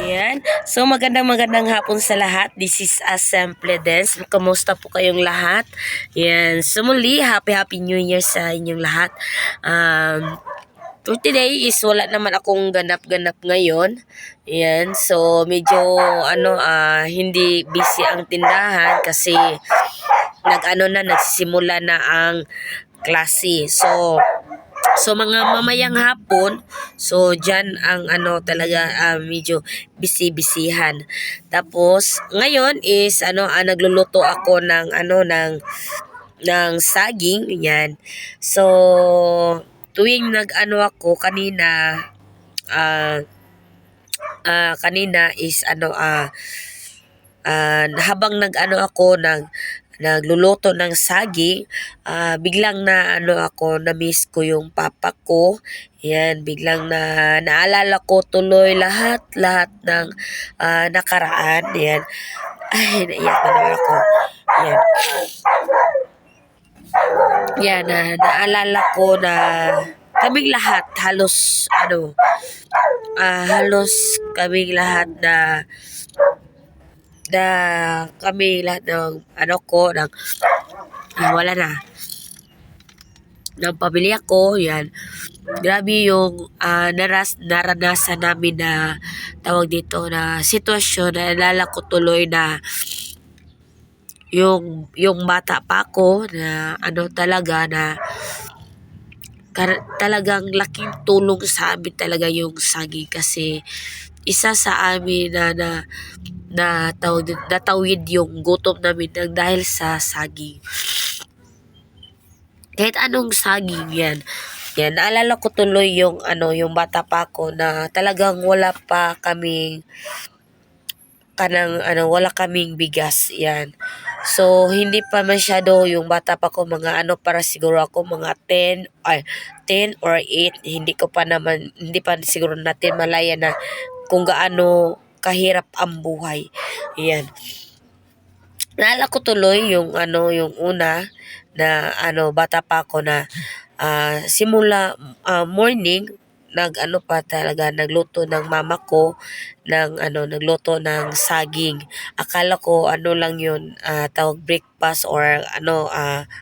Yan. So, magandang hapon sa lahat. This is Simple Dance. Kamusta po kayong lahat? Yan. So, muli, happy New Year sa inyong lahat. For today is wala naman akong ganap-ganap ngayon. Yan. So, medyo, hindi busy ang tindahan kasi nagsisimula na ang klase. So mga mamayang hapon, so diyan ang talaga medyo busy-busyhan. Tapos ngayon is nagluluto ako ng saging, yan. So tuwing ako kanina kanina is habang ako nagluluto ng saging, biglang na-miss ko yung papa ko. Yan, biglang naalala ko tuloy lahat ng nakaraan. Yan. Ay, naiyak na naman ako. Yan. Yan, naalala ko na kaming lahat, halos kaming lahat na kami lahat ng wala na ng pamilya ko. Yan, grabe yung naranasan namin na tawag dito na sitwasyon. Naalala ko tuloy na yung bata pa ako na talaga na talagang laking tulong sa amin talaga yung saging, kasi isa sa amin na natawid yung gutom namin dahil sa saging. Kahit anong saging yan. Yan, naalala ko tuloy yung bata pa ako na talagang wala kaming bigas. Yan. So hindi pa masyado yung bata pa ko, mga para siguro ako mga 10 or 8. Hindi pa siguro natin malaya na kung gaano kahirap ang buhay. Yan. Naalala ko tuloy yung yung una na bata pa ako na simula morning nagluto ng mama ko nagluto ng saging. Akala ko lang yun, tawag breakfast or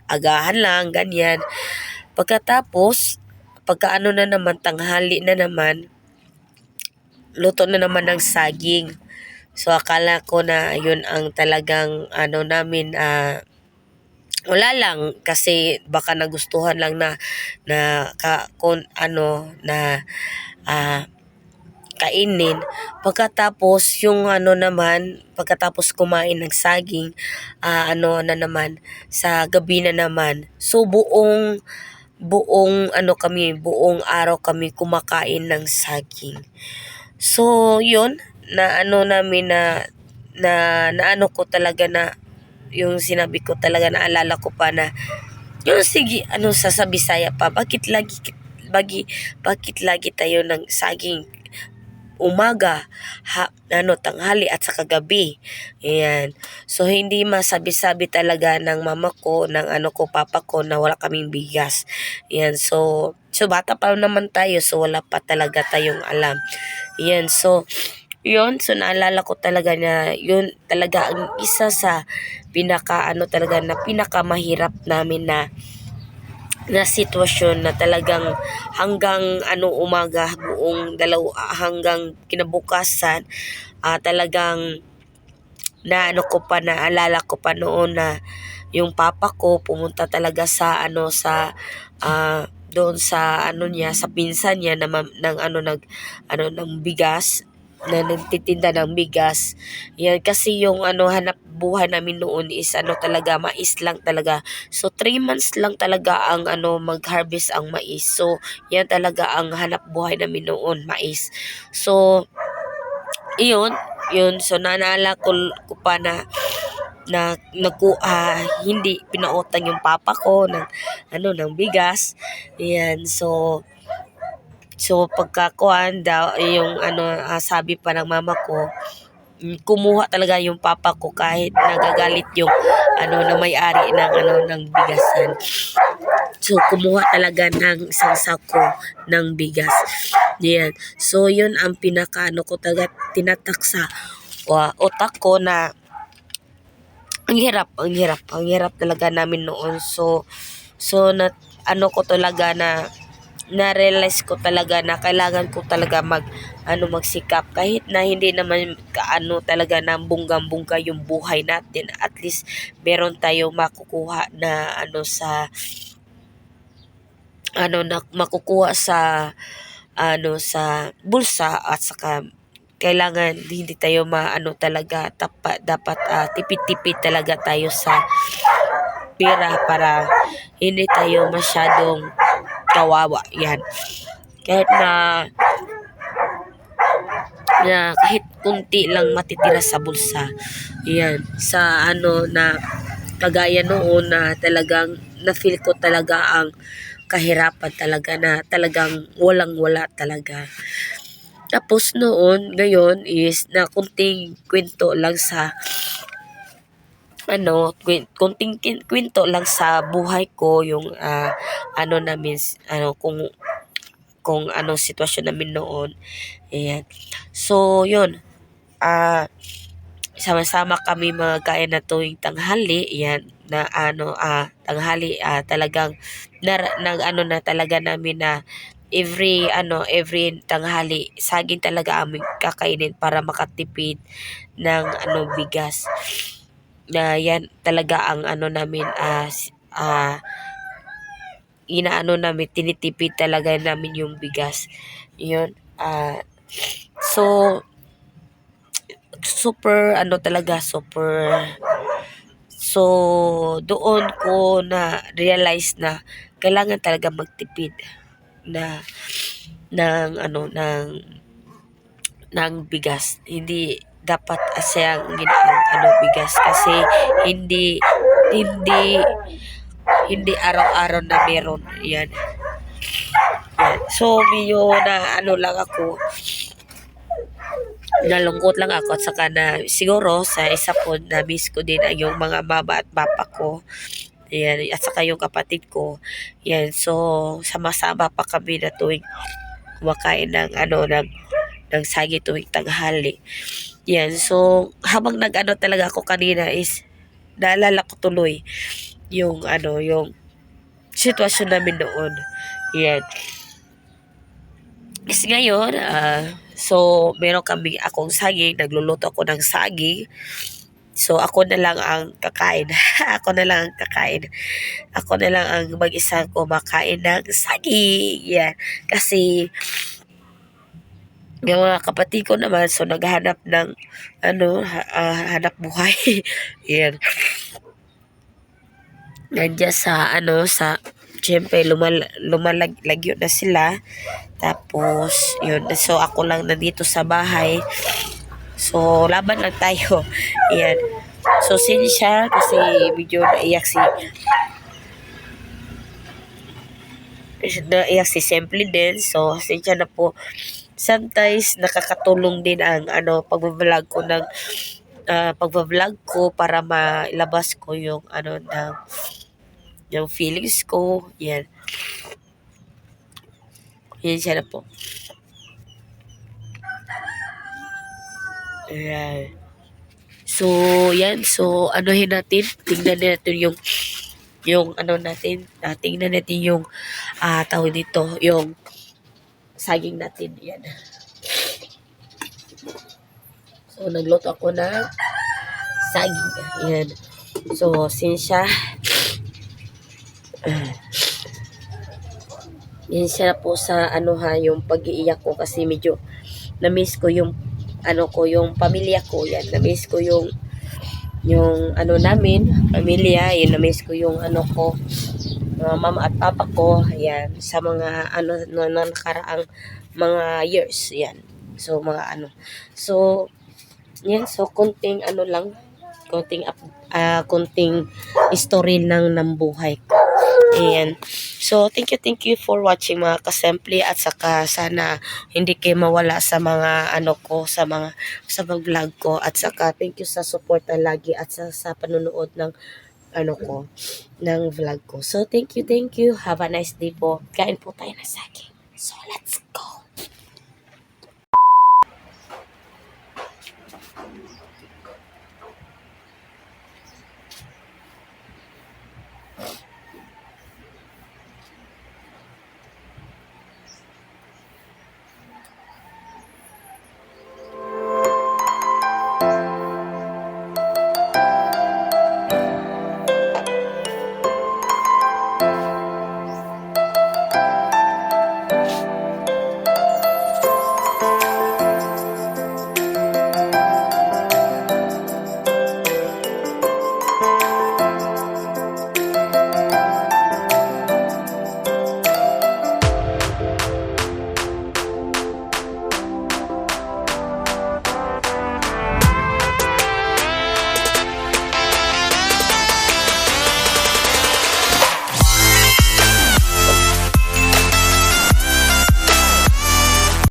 agahan lang, ganyan. Pagkatapos na naman, tanghali na naman, luto na naman ng saging. So akala ko na yun ang talagang namin, wala lang, kasi baka nagustuhan lang na kainin. Pagkatapos yung pagkatapos kumain ng saging, naman sa gabi na naman. So buong araw kami kumakain ng saging. So yun, namin na ko talaga na yung sinabi ko talaga, naalala ko pa na yung sige, sa Bisaya pa, bakit lagi tayo ng saging umaga, tanghali at saka gabi. Ayan. So hindi masabi-sabi talaga ng mama ko, ng papa ko, na wala kaming bigas. Ayan. So bata pa naman tayo, so wala pa talaga tayong alam. Ayan. So yun, so naalala ko talaga na yun talaga ang isa sa talaga na pinakamahirap namin na sitwasyon, na talagang hanggang umaga, hanggang kinabukasan, talagang naalala ko pa noon na yung papa ko pumunta talaga sa doon sa niya, sa pinsan niya ng bigas, na nagtitinda ng bigas. Yan, kasi yung hanap buhay namin noon is talaga mais lang talaga. So 3 months lang talaga ang mag-harvest ang mais. So yan talaga ang hanap buhay namin noon, mais. So yun. So naalala ko pa na hindi pinautang yung papa ko ng bigas. Yan. So pagkakuan daw yung sabi pa ng mama ko, kumuha talaga yung papa ko kahit nagagalit yung na may-ari ng bigasan. So kumuha talaga ng isang sako ng bigas. Yan. So, yun ang pinaka ko talaga tinatak sa utak ko na ang hirap talaga namin noon. So ko talaga na-realize ko talaga na kailangan ko talaga magsikap kahit na hindi naman talaga ng bunggang-bungga yung buhay natin. At least meron tayong makukuha na na makukuha sa bulsa, at saka kailangan hindi tayo talaga dapat tipid-tipid talaga tayo sa pera para hindi tayo masyadong kawawa. Yan. Kahit na kahit kunti lang matitira sa bulsa. Yan. Sa na kagaya noon na talagang na-feel ko talaga ang kahirapan talaga, na talagang walang-wala talaga. Tapos ngayon is na kunting kwento lang sa kunting kwento lang sa buhay ko, yung namin kung anong sitwasyon namin noon. Ayan. So, yun. Sama-sama kami mga kain na tuwing tanghali. Yan. Na tanghali, talagang na talaga namin na every tanghali saging talaga aming kakainin para makatipid ng bigas. Na yan talaga ang namin namin, tinitipid talaga namin yung bigas. Yun. So super talaga, super. So doon ko na realize na kailangan talaga magtipid na ng bigas. Hindi dapat asyang ginaang bigas, kasi hindi hindi hindi araw-araw na meron yan. So medyo na lang ako, nalungkot lang ako, at saka na siguro sa isa po na miss ko din ang yung mga mama at papa ko. Ayan, at saka yung kapatid ko. Yan, so sama-sama pa kami na tuwing kumakain ng sagi tuwing tanghali. Yan, so habang talaga ako kanina is naalala ko tuloy yung yung sitwasyon namin noon. Yan. Is ngayon, so meron akong saging, nagluluto ako ng saging. So ako na lang ang kakain. Ako na lang ang kakain. Ako na lang ang mag-isa kumakain ng saging. Yan. Kasi yung mga kapatid ko naman, so naghahanap ng hanap buhay. Yan. Nandiyan sa syempre lumalagyo na sila. Tapos yun, so ako lang nandito sa bahay. So laban lang tayo. Yan. So siya kasi medyo naiyak si Simply din. So siya na po. Sometimes nakakatulong din ang pagbablog ko para mailabas ko yung yung feelings ko. Yan. Yan siya na po. Ayan. So, yan. So, natin. Tingnan natin yung natin. Tingnan natin yung tawag dito. Yung saging natin. Yan. So, nagluto ako ng saging. Yan. So, siya yan siya po sa yung pag-iiyak ko, kasi medyo na-miss ko yung yung pamilya ko. Yan, na-miss ko yung namin, pamilya. Yan, na-miss ko yung ko, mama at papa ko. Yan, sa mga nakaraang mga years. Yan. So mga so yan, so konting lang, konting story ng buhay ko. Ayan. So, thank you for watching mga kasimple, at saka sana hindi kayo mawala sa mga sa vlog ko, at saka thank you sa support lagi, at sa panonood ng ng vlog ko. So, thank you. Have a nice day po. Kain po tayo na saging. So, let's go.